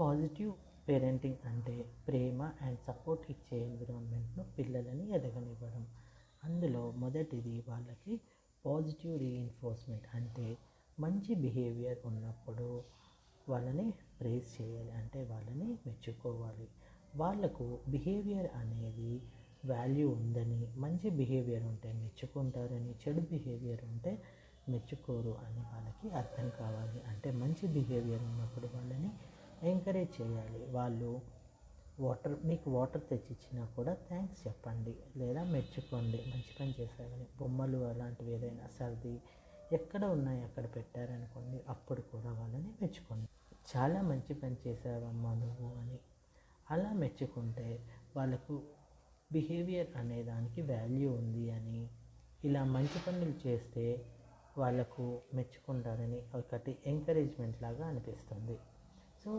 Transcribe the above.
Positive parenting అంటే ప్రేమ and support ఇచ్చే ఎన్విరాన్మెంట్ను పిల్లలని ఎదగనివ్వడం. అందులో మొదటిది వాళ్ళకి పాజిటివ్ రీఇన్ఫోర్స్మెంట్ అంటే మంచి బిహేవియర్ ఉన్నప్పుడు వాళ్ళని ప్రేజ్ చేయాలి, అంటే వాళ్ళని మెచ్చుకోవాలి. వాళ్ళకు బిహేవియర్ అనేది వాల్యూ ఉందని, మంచి బిహేవియర్ ఉంటే మెచ్చుకుంటారని, చెడు బిహేవియర్ ఉంటే మెచ్చుకోరు అని వాళ్ళకి అర్థం కావాలి. అంటే మంచి బిహేవియర్ ఉన్నప్పుడు వాళ్ళని ఎంకరేజ్ చేయాలి. వాళ్ళు మీకు వాటర్ తెచ్చిచ్చినా కూడా థ్యాంక్స్ చెప్పండి, లేదా మెచ్చుకోండి, మంచి పని చేశారని. బొమ్మలు అలాంటివి ఏదైనా సర్ది ఎక్కడ ఉన్నాయి అక్కడ పెట్టారనుకోండి, అప్పుడు కూడా వాళ్ళని మెచ్చుకోండి. చాలా మంచి పని చేశావమ్మా నువ్వు అని అలా మెచ్చుకుంటే వాళ్ళకు బిహేవియర్ అనే దానికి వాల్యూ ఉంది అని, ఇలా మంచి పనులు చేస్తే వాళ్ళకు మెచ్చుకుంటారని ఒకటి ఎంకరేజ్మెంట్ లాగా అనిపిస్తుంది. సో